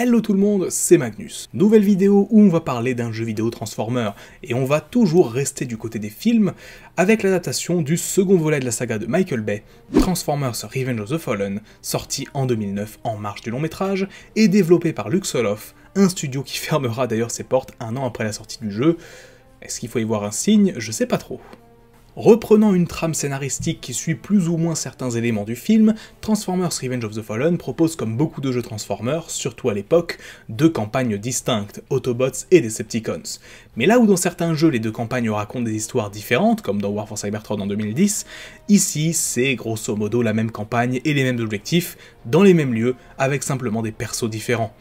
Hello tout le monde, c'est Magnus. Nouvelle vidéo où on va parler d'un jeu vidéo Transformers, et on va toujours rester du côté des films, avec l'adaptation du second volet de la saga de Michael Bay, Transformers Revenge of the Fallen, sorti en 2009 en marge du long métrage, et développé par Luxoloff, un studio qui fermera d'ailleurs ses portes un an après la sortie du jeu. Est-ce qu'il faut y voir un signe? Je sais pas trop. Reprenant une trame scénaristique qui suit plus ou moins certains éléments du film, Transformers Revenge of the Fallen propose comme beaucoup de jeux Transformers, surtout à l'époque, deux campagnes distinctes, Autobots et Decepticons. Mais là où dans certains jeux les deux campagnes racontent des histoires différentes, comme dans War for Cybertron en 2010, ici c'est grosso modo la même campagne et les mêmes objectifs, dans les mêmes lieux, avec simplement des persos différents.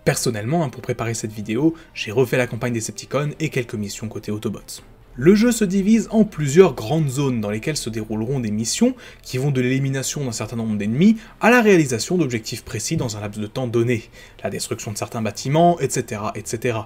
Personnellement, pour préparer cette vidéo, j'ai refait la campagne Decepticons et quelques missions côté Autobots. Le jeu se divise en plusieurs grandes zones dans lesquelles se dérouleront des missions qui vont de l'élimination d'un certain nombre d'ennemis à la réalisation d'objectifs précis dans un laps de temps donné, la destruction de certains bâtiments, etc. etc.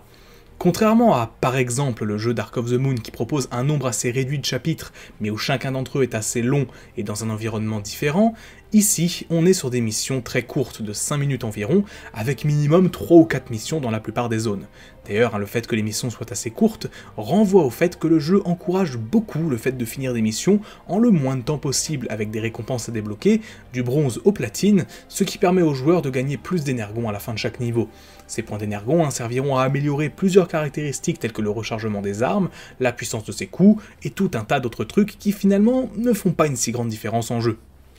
Contrairement à, par exemple, le jeu Dark of the Moon qui propose un nombre assez réduit de chapitres, mais où chacun d'entre eux est assez long et dans un environnement différent, ici, on est sur des missions très courtes de 5 minutes environ, avec minimum 3 ou 4 missions dans la plupart des zones. D'ailleurs, le fait que les missions soient assez courtes renvoie au fait que le jeu encourage beaucoup le fait de finir des missions en le moins de temps possible avec des récompenses à débloquer, du bronze au platine, ce qui permet aux joueurs de gagner plus d'énergons à la fin de chaque niveau. Ces points d'énergon serviront à améliorer plusieurs caractéristiques telles que le rechargement des armes, la puissance de ses coups, et tout un tas d'autres trucs qui finalement ne font pas une si grande différence en jeu.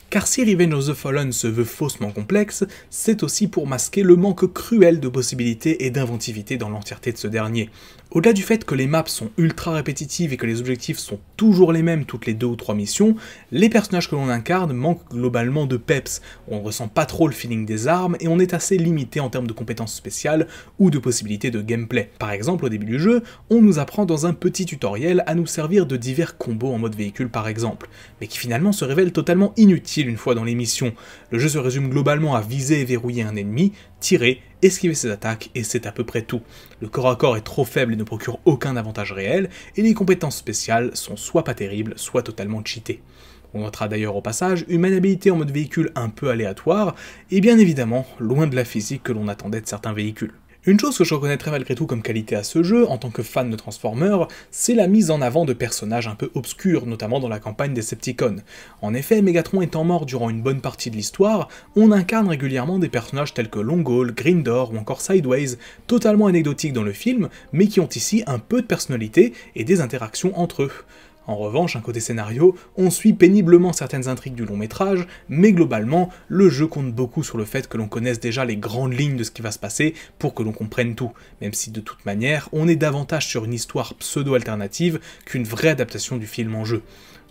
Car si Revenge of the Fallen se veut faussement complexe, c'est aussi pour masquer le manque cruel de possibilités et d'inventivité dans l'entièreté de ce dernier. Au-delà du fait que les maps sont ultra répétitives et que les objectifs sont toujours les mêmes toutes les 2 ou 3 missions, les personnages que l'on incarne manquent globalement de peps, on ne ressent pas trop le feeling des armes et on est assez limité en termes de compétences spéciales ou de possibilités de gameplay. Par exemple, au début du jeu, on nous apprend dans un petit tutoriel à nous servir de divers combos en mode véhicule par exemple, mais qui finalement se révèlent totalement inutiles une fois dans les missions. Le jeu se résume globalement à viser et verrouiller un ennemi, tirer, esquiver ses attaques, et c'est à peu près tout. Le corps à corps est trop faible et ne procure aucun avantage réel, et les compétences spéciales sont soit pas terribles, soit totalement cheatées. On notera d'ailleurs au passage une maniabilité en mode véhicule un peu aléatoire, et bien évidemment, loin de la physique que l'on attendait de certains véhicules. Une chose que je reconnaîtrais malgré tout comme qualité à ce jeu, en tant que fan de Transformers, c'est la mise en avant de personnages un peu obscurs, notamment dans la campagne Decepticons. En effet, Megatron étant mort durant une bonne partie de l'histoire, on incarne régulièrement des personnages tels que Longall, Grindor ou encore Sideways, totalement anecdotiques dans le film, mais qui ont ici un peu de personnalité et des interactions entre eux. En revanche, côté scénario, on suit péniblement certaines intrigues du long métrage, mais globalement, le jeu compte beaucoup sur le fait que l'on connaisse déjà les grandes lignes de ce qui va se passer pour que l'on comprenne tout, même si de toute manière, on est davantage sur une histoire pseudo-alternative qu'une vraie adaptation du film en jeu.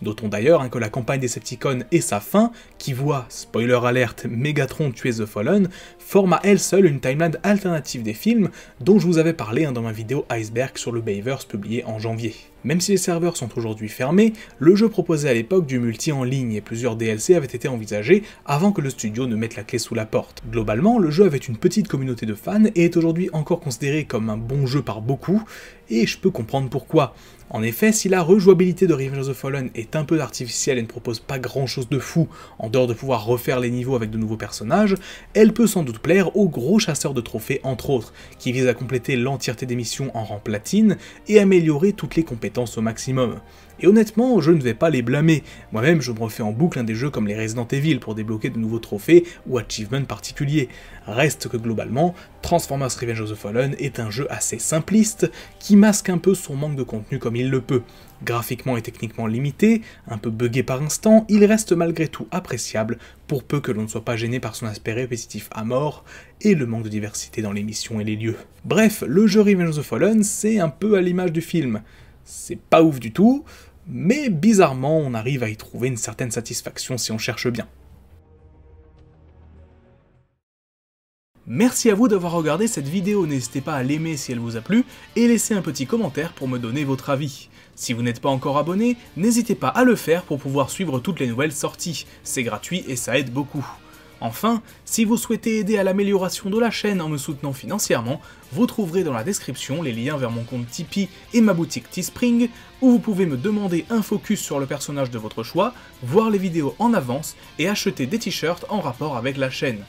Notons d'ailleurs que la campagne Decepticons et sa fin, qui voit, spoiler alert, Megatron tuer The Fallen, forme à elle seule une timeline alternative des films dont je vous avais parlé dans ma vidéo Iceberg sur le Bayverse publiée en janvier. Même si les serveurs sont aujourd'hui fermés, le jeu proposait à l'époque du multi en ligne et plusieurs DLC avaient été envisagés avant que le studio ne mette la clé sous la porte. Globalement, le jeu avait une petite communauté de fans et est aujourd'hui encore considéré comme un bon jeu par beaucoup, et je peux comprendre pourquoi. En effet, si la rejouabilité de Revenge of the Fallen est un peu artificielle et ne propose pas grand chose de fou, en dehors de pouvoir refaire les niveaux avec de nouveaux personnages, elle peut sans doute plaire aux gros chasseurs de trophées entre autres, qui visent à compléter l'entièreté des missions en rang platine et améliorer toutes les compétences au maximum. Et honnêtement, je ne vais pas les blâmer, moi-même je me refais en boucle des jeux comme les Resident Evil pour débloquer de nouveaux trophées ou achievements particuliers. Reste que globalement, Transformers Revenge of the Fallen est un jeu assez simpliste, qui masque un peu son manque de contenu comme il le peut. Graphiquement et techniquement limité, un peu buggé par instant, il reste malgré tout appréciable, pour peu que l'on ne soit pas gêné par son aspect répétitif à mort, et le manque de diversité dans les missions et les lieux. Bref, le jeu Revenge of the Fallen, c'est un peu à l'image du film. C'est pas ouf du tout, mais bizarrement on arrive à y trouver une certaine satisfaction si on cherche bien. Merci à vous d'avoir regardé cette vidéo, n'hésitez pas à l'aimer si elle vous a plu, et laisser un petit commentaire pour me donner votre avis. Si vous n'êtes pas encore abonné, n'hésitez pas à le faire pour pouvoir suivre toutes les nouvelles sorties, c'est gratuit et ça aide beaucoup. Enfin, si vous souhaitez aider à l'amélioration de la chaîne en me soutenant financièrement, vous trouverez dans la description les liens vers mon compte Tipeee et ma boutique Teespring, où vous pouvez me demander un focus sur le personnage de votre choix, voir les vidéos en avance et acheter des t-shirts en rapport avec la chaîne.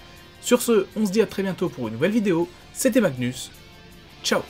Sur ce, on se dit à très bientôt pour une nouvelle vidéo, C'était Magnus, ciao.